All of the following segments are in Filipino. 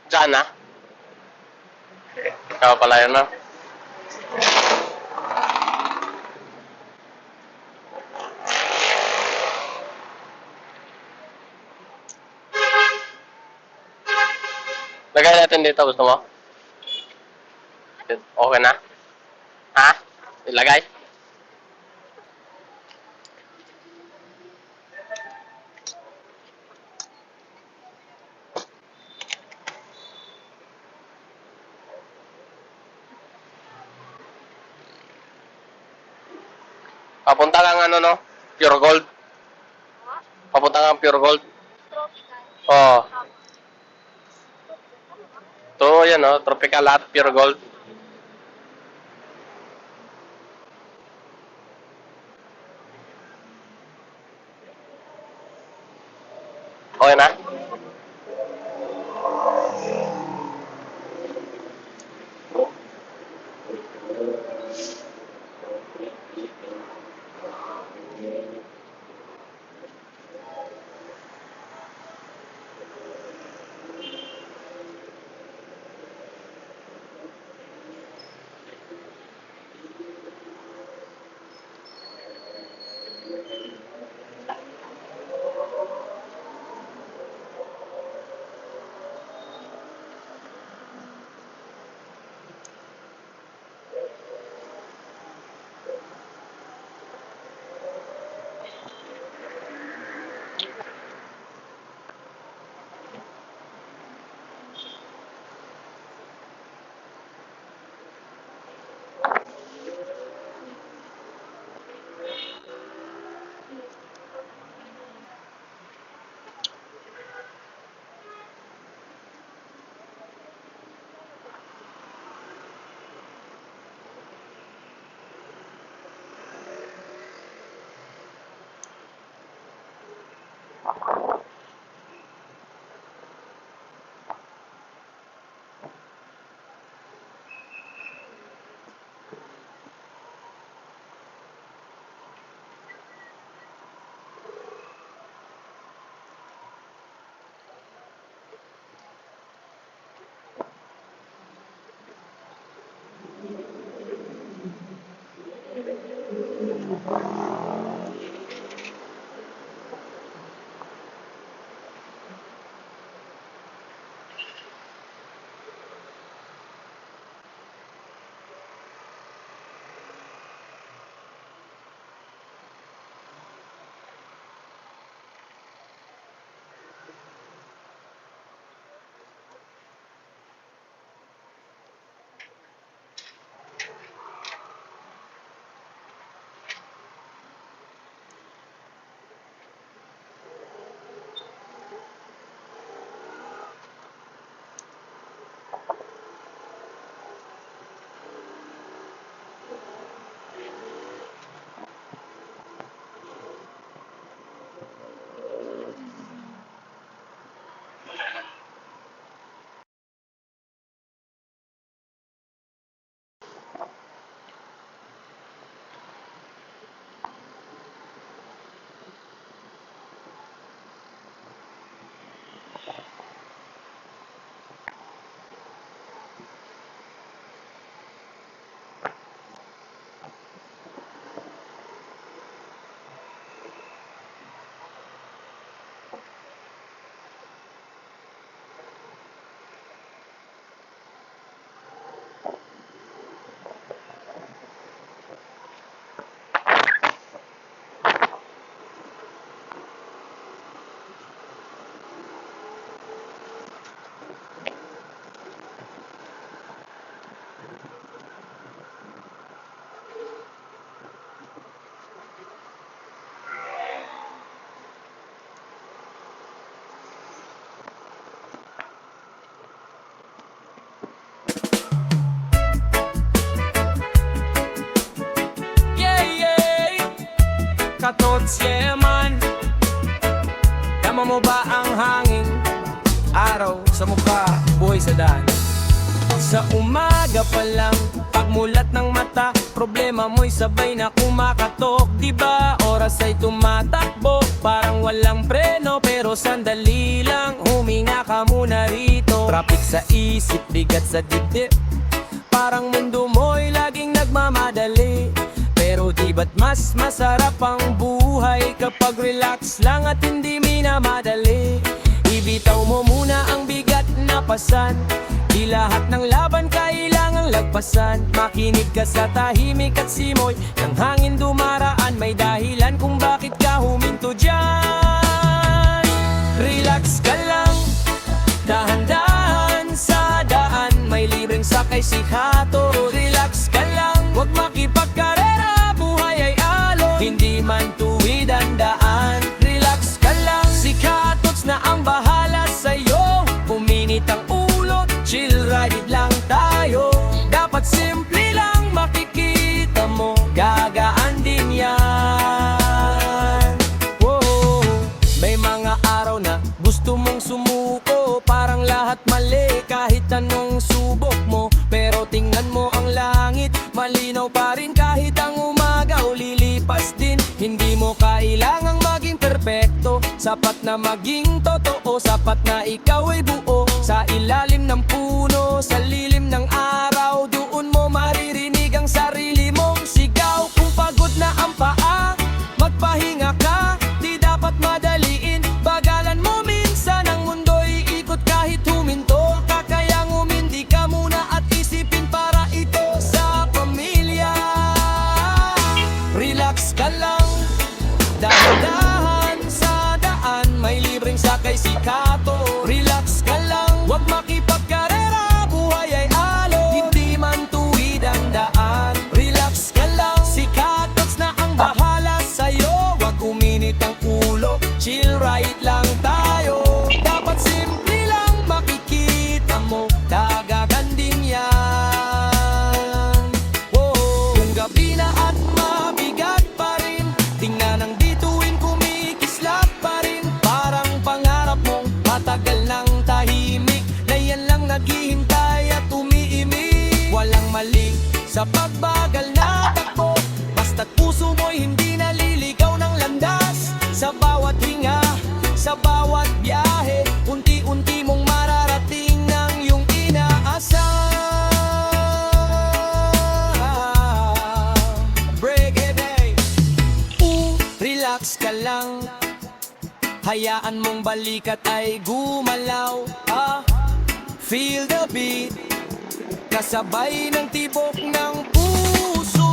Diyan na. Ikaw pala yun, no? Lagay natin dito, gusto mo? Okay na? Ha? Ilagay? Papunta kang ano, no? Pure Gold. Papunta kang Pure Gold. Oo. Ito, yan, no? Tropical at Pure Gold. Okay na? Katots, yeah man. Dama mo ba ang hangin? Araw sa mukha, buhay sa daan. Sa umaga pa lang, pagmulat ng mata, problema mo'y sabay na kumakatok. Diba, oras ay tumatakbo, parang walang preno. Pero sandali lang, huminga ka muna rito. Traffic sa isip, bigat sa dibdib, parang mundo mo'y laging nagmamadali. Pero di ba't mas masarap ang buhay kapag relax lang at hindi minamadali? Ibitaw mo muna ang bigat na pasan, di lahat ng laban kailangang lagpasan. Makinig ka sa tahimik at simoy ng hangin dumaraan, may dahilan kung bakit ka huminto dyan. Relax ka lang, dahan-dahan sa daan, may libreng sakay si Hato. Relax ka lang, huwag makipagkarera, buhay ay alon, hindi man tuwid ang daan. Relax ka lang, si Katots na ang bahala sa'yo. Puminit ang ulo, chill ride lang tayo. Dapat simple lang, makikita mo, gagaan din yan. Whoa. May mga araw na gusto mong sumuko, parang lahat mali kahit anong subok mo. Pero tingnan mo ang langit, malinaw pa rin kahit ang umaga o lilipas din. Hindi mo kailangang maging perpekto, sapat na maging totoo, sapat na ikaw ay buo. Sa ilalim ng puno, sa lilim ng araw, doon mo maririnig ang sarili mong sigaw. Kung pagod na ang paa, magpahinga ka, di dapat madaliin, bagalan mo minsan. Ang mundo'y ikot kahit huminto ka, kaya umindi ka muna at isipin para ito sa pamilya. Relax ka lang, dahan-dahan sa daan, may libreng sakay si Kato. Relax ka lang, huwag makipagkarera, buhay ay alon, hindi man tuwid ang daan. Relax ka lang, si Katots na ang bahala sa'yo. Huwag uminit ang ulo, chill ride lang tayo. Dapat simple lang, makikita mo, dagagan din yan. Oh, kung gabi na at mabigat pa rin, tingnan ang bituin kumikislap pa rin. Parang pangarap mong matagal ng tahimik, na yan lang naghihintay at umiimik. Walang mali sa pagbagal na takbo, basta't puso mo'y hindi naliligaw ng landas. Sa bawat hinga, sa bawat biyahe, unti-unti mong mararating ang iyong inaasam. Break it day. Relax ka lang, hayaan mong balikat ay gumalaw. Feel the beat, kasabay ng tibok ng puso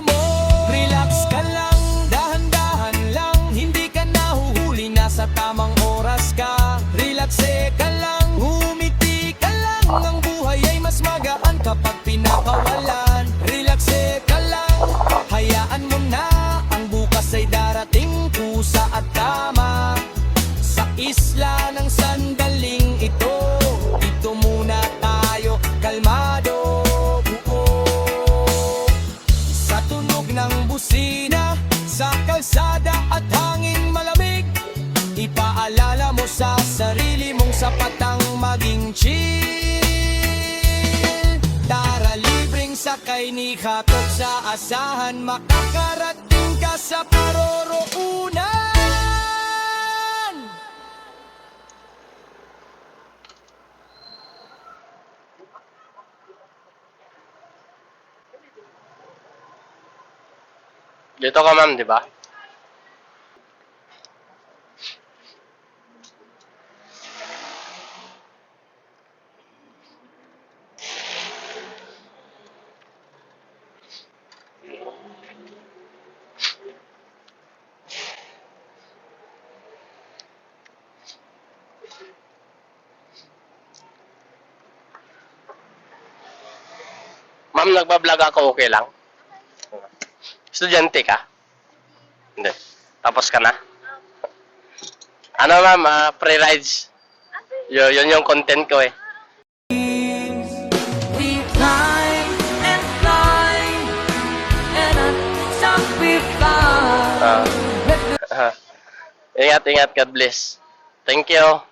mo. Relax ka lang, dahan-dahan lang, hindi ka nahuhuli, nasa tamang oras ka. Relax ka lang, humiti ka lang, ang buhay ay mas magaan kapag pinakawalan. Relax ka lang, hayaan mo na, ang bukas ay darating, kusa at tama. Sa isla ng sandaling ito, dito muna tayo, kalmado, buo. Sa tunog ng busina, sa kalsada at hangin malamig, ipaalala mo sa sarili mong sapat ang maging chill. Tara, libreng sakay ni Katot, sa asahan makakarating ka sa paroroonan. Dito ka, ma'am, di ba? Ma'am, nagbablog ako, okay lang? Estudyante ka? Hindi. Tapos ka na? Ano, ma'am, pre-rides? Yun yung content ko eh. We climb and climb and until we fly. Ingat, God bless. Thank you.